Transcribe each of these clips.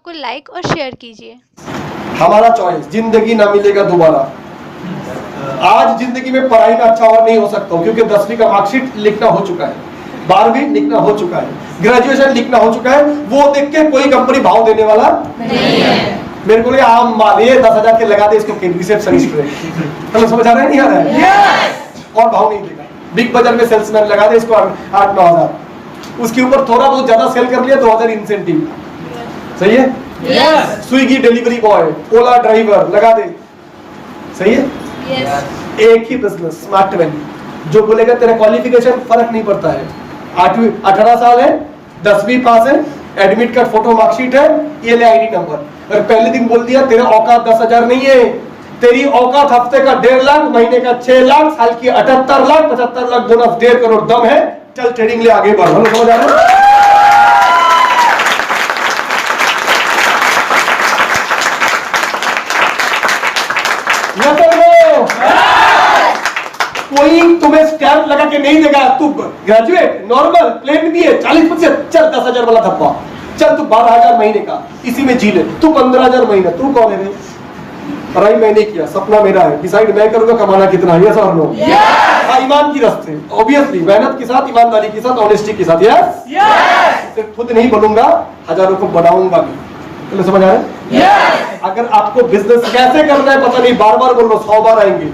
को लाइक और शेयर कीजिए। हमारा चॉइस, जिंदगी ना मिलेगा दोबारा। आज जिंदगी में पढ़ाई में अच्छा और नहीं हो सकता हूं, क्योंकि 10वीं का मार्कशीट लिखना हो चुका है, 12वीं लिखना हो चुका है, ग्रेजुएशन लिखना हो चुका है। वो देख के कोई कंपनी भाव देने वाला नहीं है। मेरे को आम माल ये 10,000 के लगा दे इसको रिसेप्शनिस्ट पे, मतलब समझ आ रहा है नहीं आ रहा है? और भाव नहीं देगा। बिग बाजार में सेल्समैन लगा दे इसको 8-9 हजार, उसके ऊपर थोड़ा बहुत ज्यादा सेल कर लिया 2,000 इंसेंटिव। सही है? स्विगी डिलीवरी बॉय, ओला ड्राइवर लगा दे। सही है? एक ही बिजनेस, स्मार्ट वैल्यू। जो बोलेगा तेरा क्वालिफिकेशन फर्क नहीं पड़ता है, 8वीं 18 साल है, 10वीं पास है, एडमिट कार्ड फोटो मार्कशीट है, ये ले आईडी नंबर। और पहले दिन बोल दिया तेरा औकात 10,000 नहीं है, तेरी औकात हफ्ते का 1.5 लाख, महीने का 6 लाख, साल की 78 लाख, 75 लाख बोनस, 1.5 करोड़ दम है। चल ट्रेडिंग ले आगे बढ़। समझ आ रहा है? कोई तुम्हें स्टैम्प लगा के नहीं देगा, तू ग्रेजुएट नॉर्मल प्लेन भी है 40%, चल 10,000 वाला धब्बा, चल तू 12,000 महीने का इसी में जी ले, तू 15,000 महीना, तू कौन है? पढ़ाई मैंने किया, सपना मेरा है, डिसाइड मैं करूंगा कमाना कितना है। यस और नो? ईमान की रास्ते, ऑब्वियसली मेहनत के साथ, ईमानदारी के साथ, ऑनेस्टी के साथ। यस, खुद नहीं बनूंगा, हजारों को बनाऊंगा भी। तो समझ आ रहा है? अगर आपको बिजनेस कैसे करना है पता नहीं, बार बार बोल रहा हूं, 100 बार आएंगे।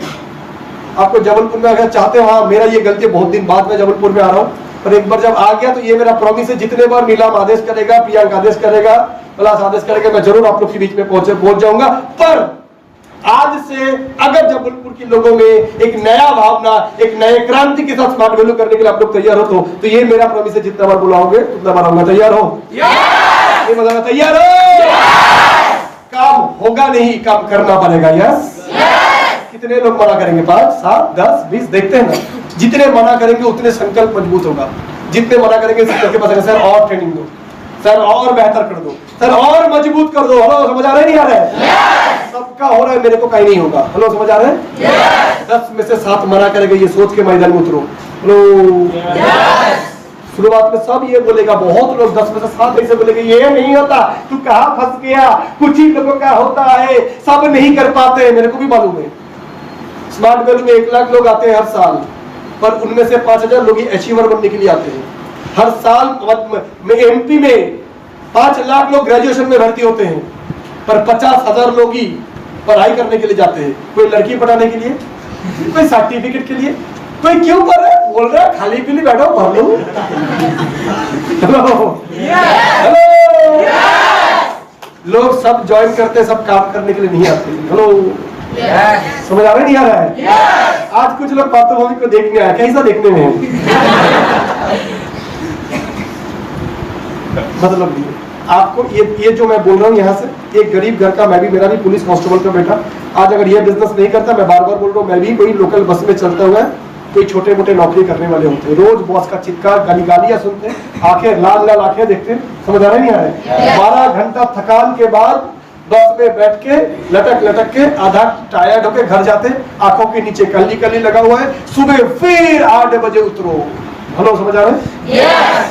आपको जबलपुर में अगर चाहते हो, हाँ मेरा ये गलती, बहुत दिन बाद में जबलपुर में आ रहा हूँ, पर एक बार जब आ गया तो ये मेरा प्रॉमिस है, जितने बार नीलाम आदेश करेगा, प्रियंका आदेश करेगा, पलाश आदेश करेगा, मैं जरूर आप लोग के बीच में पहुंच जाऊंगा। पर आज से अगर जबलपुर के लोगों में एक नया भावना, एक नए क्रांति के साथ स्मार्ट वैल्यू करने के लिए आप लोग तैयार हो तो ये मेरा प्रॉमिस है, जितना बार बुलाओगे उतना बार आऊंगा। तैयार हो? ये बताना, तैयार हो? काम होगा नहीं, काम करना पड़ेगा। यस? कितने लोग मना करेंगे? 5, 7, 10, 20? देखते हैं ना, जितने मना करेंगे उतने संकल्प मजबूत होगा। जितने मना करेंगे सबके पास सर और ट्रेनिंग दो, सर और बेहतर कर दो, सर और मजबूत कर दो। हेलो, समझ आ रहा है नहीं आ रहा है? सबका हो रहा है, मेरे को कहीं नहीं होगा। हेलो, समझ आ रहा है? 10 में से 7 मना करेंगे, ये सोच के मैदान में उतरो। शुरुआत में सब ये बोलेगा, बहुत लोग 10 में से 7 ऐसे बोलेंगे ये नहीं होता, तू कहाँ फंस गया, कुछ ही लोगों का होता है, सब नहीं कर पाते। मेरे को भी मालूम है, स्मार्ट वैल्यू में 1 लाख लोग आते हैं हर साल, पर उनमें से 5,000 लोग ही अचीवर बनने के लिए आते हैं हर साल। एमपी में 5 लाख लोग ग्रेजुएशन में भर्ती होते हैं, पर 50,000 लोग ही पढ़ाई करने के लिए जाते हैं। कोई लड़की पढ़ाने के लिए, कोई सर्टिफिकेट के लिए, कोई क्यों पढ़ रहा है? बोल रहा है खाली पीली बैठो पढ़ लो। हेलो, लोग सब ज्वाइन करते, सब काम करने के लिए नहीं आते। हेलो, समझ आ रहा है नहीं आ रहा है? आज कुछ लोग पार्थभूमि को देखने आए, कैसा देखने में मतलब नहीं। आपको ये जो मैं बोल रहा हूँ, यहाँ से एक गरीब घर का, मैं भी, मेरा भी पुलिस कांस्टेबल का बेटा, आज अगर ये बिजनेस नहीं करता, मैं बार बार बोल रहा हूँ, मैं भी कोई लोकल बस में चलता हुआ कोई छोटे मोटे नौकरी करने वाले होते, रोज बॉस का चित्कार, गालियां सुनते, आंखें लाल लाल आंखें देखते। समझ आ रहा है नहीं आ रहा है? 12 घंटा थकान के बाद बस में बैठ के लटक के आधा टायर्ड होके घर जाते, आंखों के नीचे कली कली लगा हुआ है, सुबह फिर 8 बजे उतरो। हेलो, समझ आ रहा है?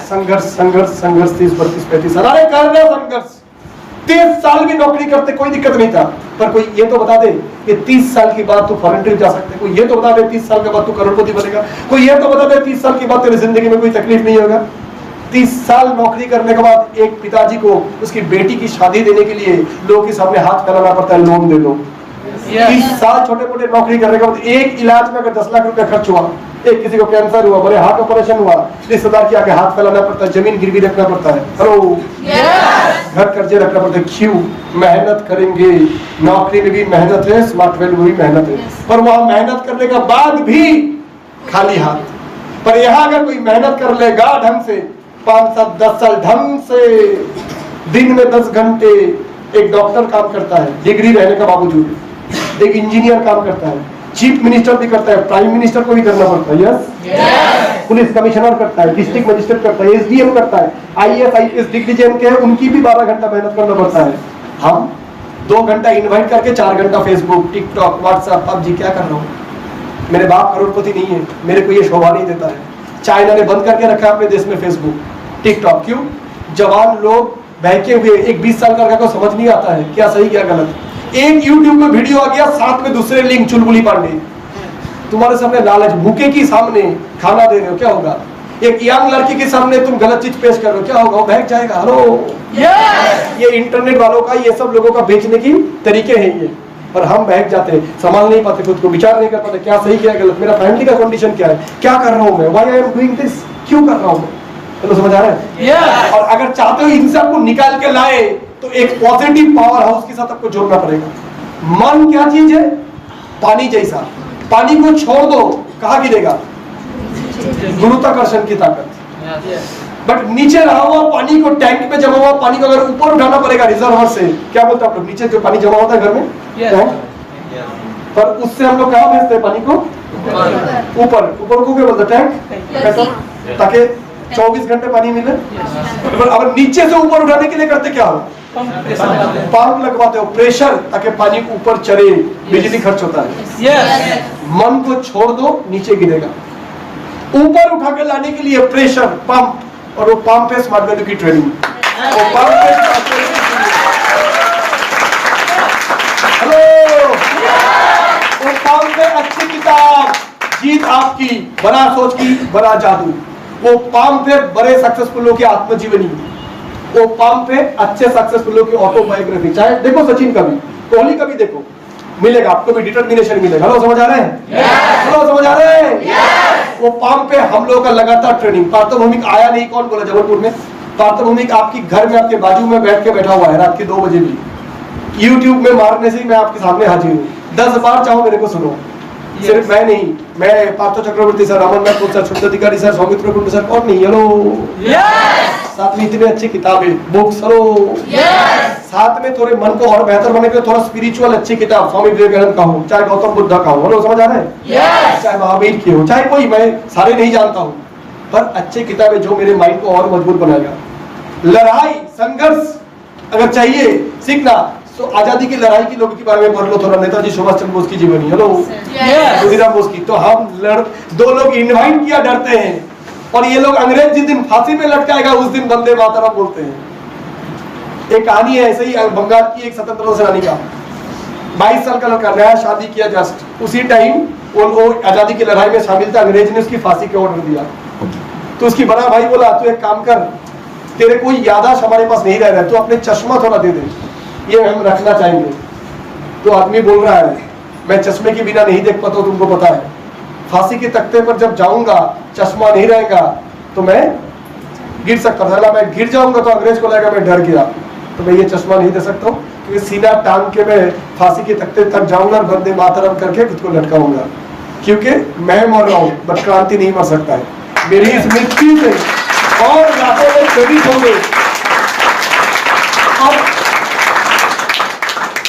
संघर्ष संघर्ष संघर्ष, 30, 32, 35 साल अरे कर रहे संघर्ष। 30 साल भी नौकरी करते कोई दिक्कत नहीं था, पर कोई ये तो बता दे कि 30 साल के बाद तू फॉरेन ट्रिप जा सकते, कोई ये तो बता दे 30 साल के बाद तू करोड़पति बनेगा, कोई ये तो बता दे 30 साल के बाद तेरी जिंदगी में कोई तकलीफ नहीं होगा। 30 साल नौकरी करने के बाद एक पिताजी को उसकी बेटी की शादी देने के लिए लोगों के सामने हाथ फैलाना पड़ता है, लोन दे दो। 30 साल छोटे मोटे नौकरी करने के बाद एक इलाज में अगर 10 लाख रुपया खर्च हुआ, एक किसी को कैंसर हुआ, बड़े हार्ट ऑपरेशन हुआ, रिश्तेदार के आगे हाथ फैलाना पड़ता है, जमीन गिरवी रखना पड़ता है। हेलो, घर कर्जे रखना पड़ता है। क्यों? मेहनत करेंगे, नौकरी में भी मेहनत है, स्मार्ट वैल्यू में भी मेहनत है, पर वहां मेहनत करने के बाद भी खाली हाथ। पर यहाँ अगर कोई मेहनत कर लेगा ढंग से, 5 साल 10 साल ढंग से, दिन में 10 घंटे, एक डॉक्टर काम करता है डिग्री रहने का बावजूद, एक इंजीनियर काम करता है, चीफ मिनिस्टर भी करता है, प्राइम मिनिस्टर को भी करना पड़ता है। यस, पुलिस कमिश्नर करता है, डिस्ट्रिक्ट मजिस्ट्रेट करता है, एसडीएम करता है, आईएएस आईपीएस डिग्री जिनके हैं उनकी भी 12 घंटा मेहनत करना पड़ता है। हम 2 घंटा इन्वाइट करके 4 घंटा फेसबुक, टिकटॉक, व्हाट्सएप, पबजी क्या कर रहा हूँ? मेरे बाप करोड़पति नहीं है, मेरे को ये शोभा नहीं देता है। चाइना ने बंद करके रखा है अपने देश में फेसबुक, टिकटॉक। क्यों? जवान लोग बहके हुए। एक 20 साल का लड़का को समझ नहीं आता है क्या सही क्या गलत। एक यूट्यूब में वीडियो आ गया, साथ में दूसरे लिंक चुलबुली पांडे, तुम्हारे सामने लालच, भूखे की सामने खाना दे रहे हो, क्या होगा? एक यंग लड़की के सामने तुम गलत चीज पेश कर रहे हो, क्या होगा? वो बहक जाएगा। हेलो, ये इंटरनेट वालों का, ये सब लोगों का बेचने की तरीके हैं ये। और हम बहक जाते हैं, संभाल नहीं पाते खुद को, विचार नहीं कर पाते क्या सही क्या गलत, मेरा फैमिली का कंडीशन क्या है, क्या कर रहा हूं मैं, why I am doing this, क्यों कर रहा हूं मैं। चलो समझ आ रहा है? और अगर चाहते हो इन सबको निकाल के लाए तो एक पॉजिटिव पावर हाउस के साथ आपको जोड़ना पड़ेगा। मन क्या चीज है? पानी जैसा, पानी को छोड़ दो कहां गिरेगा? गुरुत्वाकर्षण की ताकत। बट नीचे रहा हुआ पानी को, टैंक में जमा हुआ पानी को अगर ऊपर उठाना पड़ेगा रिजर्वर से, क्या बोलते हैं आप लोग, नीचे जो पानी जमा होता है घर में, पर उससे हम लोग कहाँ भेजते हैं पानी को? ऊपर। ऊपर को क्या बोलते हैं? टैंक, ताकि 24 घंटे पानी मिले। पर अब नीचे से ऊपर उठाने के लिए करते क्या हो? पंप लगवाते हो, प्रेशर, ताकि पानी ऊपर चढ़े, बिजली खर्च होता है। मन को छोड़ दो, नीचे गिरेगा। ऊपर उठा के लाने के लिए प्रेशर, पंप, और वो पंप है स्मार्ट वैल्यू की ट्रेनिंग। वो पंप है, हेलो, वो पंप है अच्छी किताब, जीत आपकी, बड़ा सोच की बड़ा जादू। वो पंप है बड़े सक्सेसफुलों की आत्मजीवनी, वो पंप है अच्छे सक्सेसफुलों की ऑटोबायोग्राफी। चाहे देखो सचिन का भी, कोहली का भी देखो, मिलेगा आपको भी, डिटर्मिनेशन मिलेगा। हेलो समझ आ रहे हैं? हेलो समझ आ रहे हैं? वो पंप पे हम लोगों का लगातार ट्रेनिंग। पार्थभूमिक आया नहीं, कौन बोला जबलपुर में? पार्थभूमिक आपकी घर में, आपके बाजू में बैठ के बैठा हुआ है रात के 2 बजे भी। यूट्यूब में मारने से ही मैं आपके सामने हाजिर हूँ। 10 बार चाहो मेरे को सुनो, सिर्फ मैं नहीं, मैं पार्थो चक्रवर्ती सर, अमन नाथ सर, शुद्ध अधिकारी सर, सौमित्र कुंड सर, और नहीं। हेलो, साथ में इतनी अच्छी किताबें, बुक्स। हेलो, साथ में थोड़े मन को और बेहतर बनाने के लिए थोड़ा स्पिरिचुअल अच्छी किताब, स्वामी विवेकानंद का हो, चाहे गौतम बुद्ध का हो। हेलो समझ आ रहा है? चाहे महावीर की हो, चाहे कोई, मैं सारे नहीं जानता हूँ, पर अच्छी किताबें जो मेरे माइंड को और मजबूत बनाएगा। लड़ाई, संघर्ष अगर चाहिए सीखना, तो आजादी की लड़ाई की लोगों के बारे में पढ़ लो थोड़ा, नेताजी सुभाष चंद्र बोस की जीवनी। हेलो, खुदीराम बोस की। तो हम 2 लोग इनवाइट किया, डरते हैं, और ये लोग अंग्रेज जिस दिन फांसी में लटकाएगा उस दिन वंदे मातरम बोलते हैं। एक कहानी है ऐसे ही, बंगाल की एक स्वतंत्रता सेनानी का, 22 साल का लड़का, नया शादी किया जस्ट, उसी टाइम वो आजादी की लड़ाई में शामिल था, अंग्रेज ने उसकी फांसी का ऑर्डर दिया। तो उसकी बड़ा भाई बोला, तू एक काम कर, तेरे कोई याददाश्त हमारे पास नहीं रह रहा है, तो अपने चश्मा थोड़ा दे दे, ये हम रखना चाहेंगे। तो आदमी बोल रहा है, मैं चश्मे के बिना नहीं देख पाता हूं, तुमको पता है, फांसी के तख्ते पर जब जाऊंगा चश्मा नहीं रहेगा तो मैं गिर सकता था, मैं गिर जाऊंगा तो अंग्रेज को लगेगा मैं डर गया, तो मैं ये चश्मा नहीं दे सकता हूँ, क्योंकि सीधा टांग के मैं फांसी के तख्ते तक जाऊंगा और वंदे मातरम करके खुद को लटकाऊंगा, क्योंकि मैं मर रहा हूँ बट क्रांति नहीं मर सकता है। मेरी इस मृत्यु से और रातों में प्रेरित होंगे,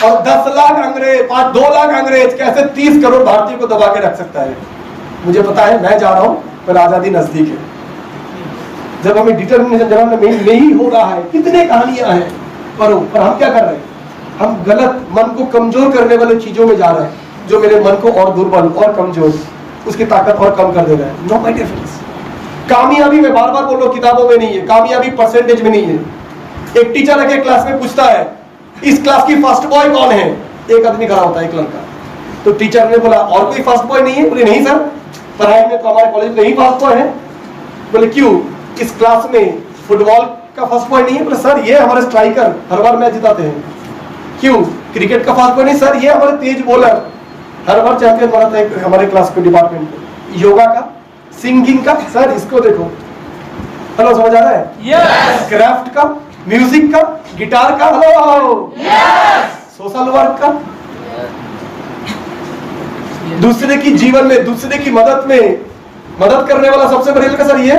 और 10 लाख अंग्रेज, 2 लाख अंग्रेज कैसे 30 करोड़ भारतीयों को दबा के रख सकता है। मुझे पता है, मैं जा रहा हूं, पर आजादी नजदीक है। जब हमें डिटर्मिनेशन जब हमें नहीं हो रहा है, कितने कहानियां हैं, पर हम क्या कर रहे हैं? हम गलत मन को कमजोर करने वाले चीजों में जा रहे हैं, जो मेरे मन को और दुर्बल और कमजोर, उसकी ताकत और कम कर दे रहे हैं। नो माय डियर फ्रेंड्स, कामयाबी में बार बार बोलो किताबों में नहीं है, कामयाबी परसेंटेज में नहीं है। एक टीचर आके क्लास में पूछता है, इस क्लास की फर्स्ट बॉय कौन है? एक आदमी खड़ा होता है, एक लड़का। तो टीचर ने बोला, और कोई फर्स्ट बॉय नहीं है? बोले नहीं सर, पढ़ाई में तो हमारे कॉलेज में ही फर्स्ट बॉय है। बोले क्यों, इस क्लास में फुटबॉल का फर्स्ट बॉय नहीं है? बोले सर ये हमारे स्ट्राइकर हर बार मैच जिताते हैं। क्यों, क्रिकेट का फर्स्ट बॉय नहीं? सर ये हमारे तेज बॉलर हर बार चैंपियन बनाते हैं हमारे क्लास के डिपार्टमेंट को। योगा का, सिंगिंग का, सर इसको देखो। हेलो समझ आ रहा है? यस। क्राफ्ट का, म्यूजिक का, गिटार का, हेलो, यस। सोशल वर्क का, दूसरे की जीवन में, दूसरे की मदद में मदद करने वाला सबसे बड़े लड़का सर ये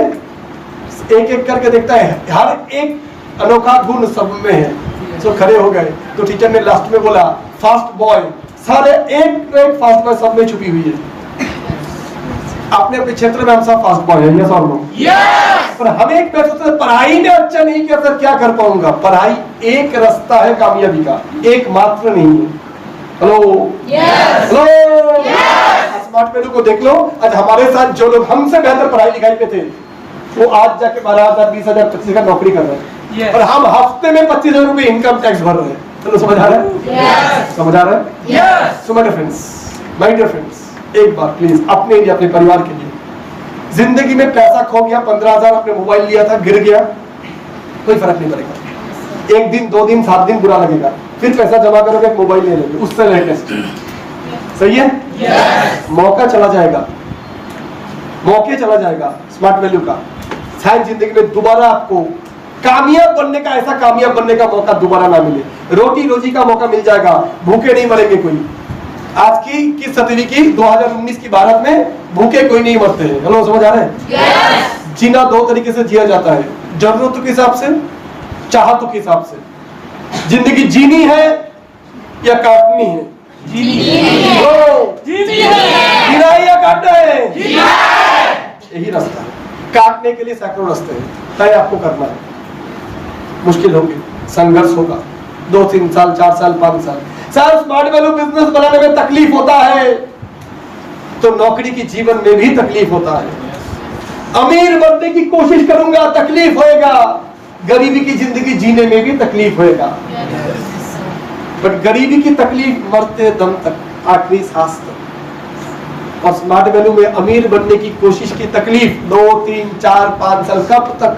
एक एक करके देखता है, हर एक अनोखा गुण सब में है। तो खड़े हो गए, तो टीचर ने लास्ट में बोला फास्ट बॉय, सारे एक फास्ट बॉय सब में छुपी हुई है। अपने अपने क्षेत्र में हम सब फास्ट बॉय है, ये सब लोग, पर हम एक पढ़ाई में अच्छा नहीं किया सर क्या कर पाऊंगा? पढ़ाई एक रास्ता है कामयाबी का, एक मात्र नहीं है। हेलो, हेलो, स्मार्ट वैल्यू को देख लो। आज हमारे साथ जो लोग हमसे बेहतर पढ़ाई लिखाई पे थे, वो आज जाके 12,000, 20,000, 25,000 नौकरी कर रहे हैं। और हम हफ्ते में 25,000 रुपए इनकम टैक्स भर रहे हैं। चलो समझ आ रहा है? समझ आ रहा है? सो माय डियर फ्रेंड्स, एक बार प्लीज अपने लिए, अपने परिवार के लिए, जिंदगी में पैसा खो गया, 15,000 अपने मोबाइल लिया था, गिर गया, कोई फर्क नहीं पड़ेगा। 1 दिन 2 दिन 7 दिन बुरा लगेगा, फिर पैसा जमा करोगे, एक मोबाइल ले लोगे उससे लेटेस्ट। सही है? मौका चला जाएगा, मौके चला जाएगा स्मार्ट वैल्यू का। शायद जिंदगी में दोबारा आपको कामयाब बनने का, ऐसा कामयाब बनने का मौका दोबारा ना मिले। रोटी रोजी का मौका मिल जाएगा, भूखे नहीं मरेंगे कोई। आज की किस सदी की, 2019 की भारत में भूखे कोई नहीं मरते हैं। हेलो, समझ आ रहे हैं? जीना 2 तरीके से जिया जाता है, जरूरतों के हिसाब से, चाहतों के हिसाब से। जिंदगी जीनी है या काटनी है? जीना है या काटना है? यही रास्ता है। काटने के लिए सैकड़ों रास्ते हैं, तय आपको करना है। मुश्किल होगी, संघर्ष होगा, 2-3 साल, 4 साल, 5 साल। सर, स्मार्ट वैल्यू बिजनेस बनाने में तकलीफ होता है, तो नौकरी की जीवन में भी तकलीफ होता है। अमीर बनने की कोशिश करूंगा, तकलीफ होएगा। गरीबी की जिंदगी जीने में भी तकलीफ होएगा, बट गरीबी की तकलीफ मरते दम तक, आखिरी सांस तक। और स्मार्ट वैल्यू में अमीर बनने की कोशिश की तकलीफ 2, 3, 4, 5 साल, कब तक?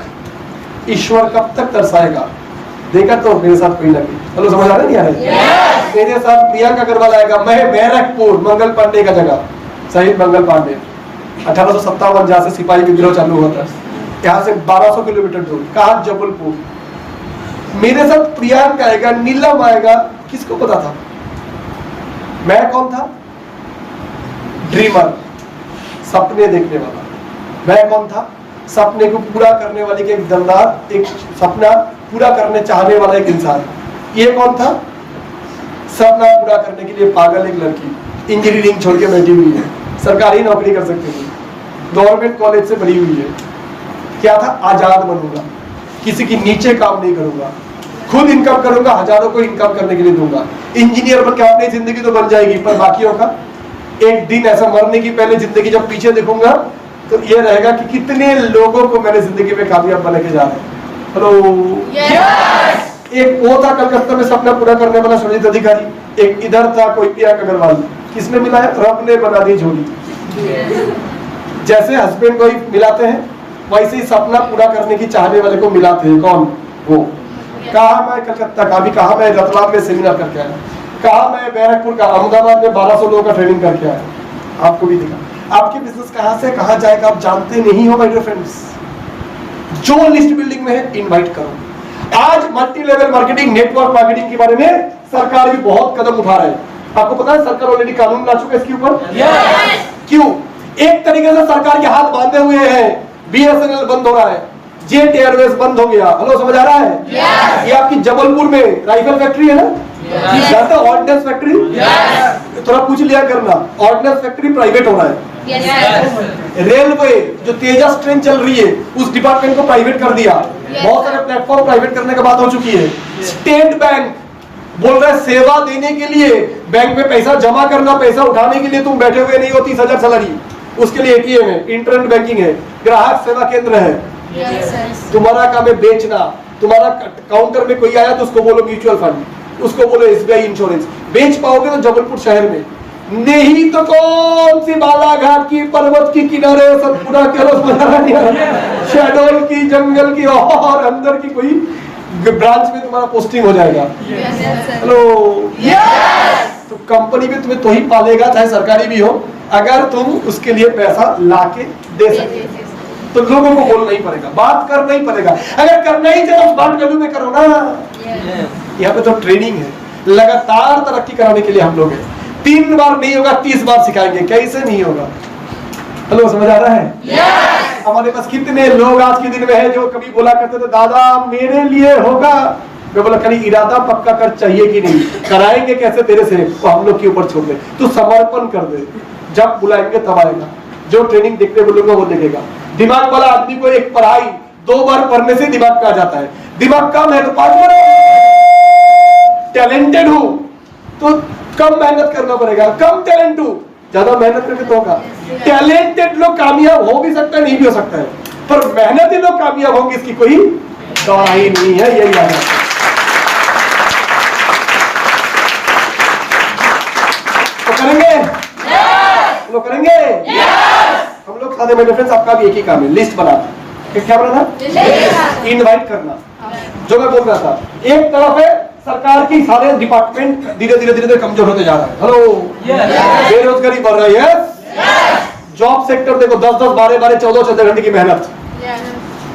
ईश्वर कब तक तरसाएगा? देखा तो मेरे साथ कोई लगी। चलो, समझ आ रहा है? नहीं आ रहा? मेरे साथ प्रियंका अग्रवाल आएगा। मैं बैरकपुर, मंगल पांडे का जगह, शहीद मंगल पांडे, 1857 जहाँ से सिपाही विद्रोह चालू हुआ था, यहाँ से 1200 किलोमीटर दूर, कहा जबलपुर। मेरे साथ प्रियंका आएगा, नीलम आएगा। किसको पता था? मैं कौन था? ड्रीमर, सपने देखने वाला। मैं कौन था? सपने को पूरा करने वाले के एक दमदार, एक सपना पूरा करने चाहने वाला एक इंसान। ये कौन था? सपना पूरा करने के लिए पागल एक लड़की, इंजीनियरिंग छोड़ के बैठी हुई है, सरकारी नौकरी कर सकती थी, गवर्नमेंट कॉलेज से बनी हुई है। क्या था? आजाद बनूंगा, किसी की नीचे काम नहीं करूंगा, खुद इनकम करूंगा, हजारों को इनकम करने के लिए दूंगा। इंजीनियर बनकर अपनी जिंदगी तो बन जाएगी, पर बाकियों का एक दिन ऐसा मरने की पहले जिंदगी जब पीछे देखूंगा तो ये रहेगा कि कितने लोगों को मैंने जिंदगी में कामयाब बना के जा रहे हैं। हेलो, एक वो था कलकत्ता में सपना पूरा करने वाला सुनीत अधिकारी, एक इधर था कोई प्रियंका अग्रवाल। किसने मिलाया? रब ने बना दी जोड़ी। जैसे हस्बैंड को मिलाते हैं, वैसे ही सपना पूरा करने की चाहने वाले को मिलाते हैं। कौन? वो। कहा मैं कलकत्ता का, भी कहा मैं रतलाम में सेमिनार करके आया, कहा मैं बैरकपुर का, अहमदाबाद में 1200 लोगों का ट्रेनिंग करके आया। आपको भी दिखा। आपकी बिजनेस कहां से कहां जाएगा आप जानते नहीं हो माय डियर फ्रेंड्स। जो लिस्ट बिल्डिंग में है, इनवाइट करो। आज multi level marketing, network marketing के बारे में सरकार भी बहुत कदम उठा रहा है। आपको पता है सरकार ऑलरेडी कानून ला चुका है इसके ऊपर। क्यों? एक तरीके से सरकार के हाथ बांधे हुए हैं। BSNL बंद हो रहा है, जेट एयरवेज बंद हो गया। हेलो, समझ आ रहा है? ये आपकी जबलपुर में राइफल फैक्ट्री है ना, जानते हो? ऑर्डिनेंस फैक्ट्री, थोड़ा पूछ लिया करना। ऑर्डिनेंस फैक्ट्री प्राइवेट हो रहा है। रेलवे जो तेजस ट्रेन चल रही है, उस डिपार्टमेंट को प्राइवेट कर दिया। बहुत सारे प्लेटफॉर्म प्राइवेट करने की बात हो चुकी है। स्टेट बैंक बोल रहा है सेवा देने के लिए, बैंक में पैसा जमा करना, पैसा उठाने के लिए तुम बैठे हुए नहीं हो 30,000 सैलरी, उसके लिए ATM है, इंटरनेट बैंकिंग है, ग्राहक सेवा केंद्र है। तुम्हारा काम है बेचना। तुम्हारा काउंटर में कोई आया तो उसको बोलो म्यूचुअल फंड, उसको बोलो SBI इंश्योरेंस। बेच पाओगे तो जबलपुर शहर में, नहीं तो कौन सी बालाघाट की, पर्वत की किनारे, सतपुरा के, शहडोल की, जंगल की और अंदर की कोई ब्रांच में तुम्हारा पोस्टिंग हो जाएगा। हेलो, तो कंपनी में तुम्हें तो ही पालेगा, चाहे सरकारी भी हो, अगर तुम उसके लिए पैसा लाके दे सके। तो लोगों को बोलना ही पड़ेगा, बात करना ही पड़ेगा। अगर करना ही चाहिए तो स्मार्ट वैल्यू में करो ना। यहाँ पे तो ट्रेनिंग है, लगातार तरक्की कराने के लिए हम लोग हैं। 3 बार नहीं होगा, 30 बार सिखाएंगे। कैसे नहीं होगा? हेलो, समझ आ रहा है? हमारे पास कितने लोग आज के दिन में है जो कभी बोला करते थे दादा मेरे लिए होगा। मैं बोला खाली इरादा पक्का कर, चाहिए कि नहीं, कराएंगे कैसे तेरे से, तो हम लोग के ऊपर छोड़ दे। तू समर्पण कर दे, जब बुलाएंगे तब आएगा। जो ट्रेनिंग देखने बोलूंगा वो देखेगा। दिमाग वाला आदमी को एक पढ़ाई 2 बार पढ़ने से दिमाग पे आ जाता है। दिमाग कम है तो 5 बार। टैलेंटेड हूं तो कम मेहनत करना पड़ेगा, कम टैलेंट हूं ज्यादा मेहनत करके तो होगा। टैलेंटेड लोग कामयाब हो भी सकता है, नहीं भी हो सकता है, पर मेहनती लोग कामयाब होंगे इसकी कोई दौड़ा ही नहीं है, यही याद है। तो करेंगे हम लोग, करेंगे हम लोग। सारे मेरे फ्रेंड्स, आपका भी एक ही काम है, लिस्ट बनाना। क्या बनाना? इनवाइट करना। जो मैं बोल रहा था, एक तरफ है सरकार की सारे डिपार्टमेंट धीरे धीरे कमजोर होते जा रहा है। हेलो, बेरोजगारी बढ़ रही है। जॉब सेक्टर देखो, 10-10, 12-12, 14-14 घंटे की मेहनत।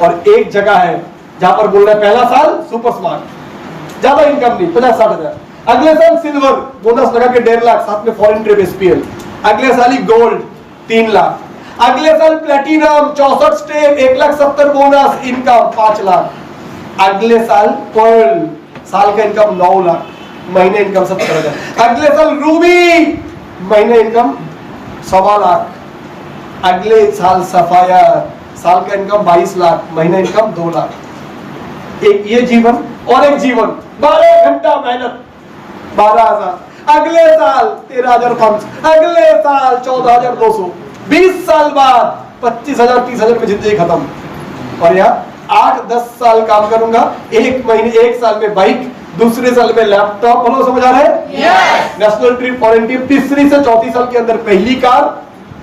और एक जगह है जहां पर बोल रहे हैं पहला साल सुपर स्मार्ट, ज्यादा इनकम नहीं, 50-60 हजार। अगले साल सिल्वर बोनस लगा के 1.5 लाख, साथ में फॉरेन ट्रिप SPL। अगले साल ही गोल्ड 3 लाख। अगले साल platinum 64 step 1,70,000 bonus, income 5 lakh. अगले साल पर्ल, साल का इनकम 9 लाख, महीने इनकम 70,000। अगले साल रूबी, महीने इनकम 1.25 लाख। अगले साल सफायर, साल का इनकम 22 लाख, महीना इनकम 2 लाख। एक ये जीवन और एक जीवन, 12 घंटा मेहनत 12,000। अगले साल 13,500, अगले साल 14,200। 20 साल बाद 25,000 30,000 में जिंदगी खत्म। और यहाँ 8-10 साल काम करूंगा, एक महीने, एक साल में बाइक, दूसरे साल में लैपटॉप। बोलो, समझ आ रहा है? नेशनल ट्रिप, फॉरेन ट्रिप, तीसरी से चौथी साल के अंदर पहली कार,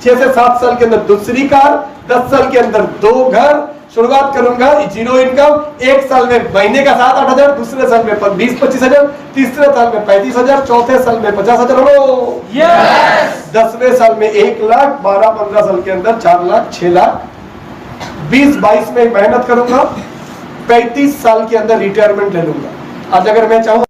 6 से 7 साल के अंदर दूसरी कार, 10 साल के अंदर 2 घर। शुरुआत करूंगा 0 इनकम, एक साल में महीने का 7-8 हजार, दूसरे साल में 20-25 हजार, तीसरे साल में 35 हजार, चौथे साल में 50 हजार। हो 10वें साल में 1 लाख, 12-15 साल के अंदर 4 लाख, 6 लाख। 20-22 में मेहनत करूंगा, 35 साल के अंदर रिटायरमेंट ले लूंगा। आज अगर मैं चाहूँ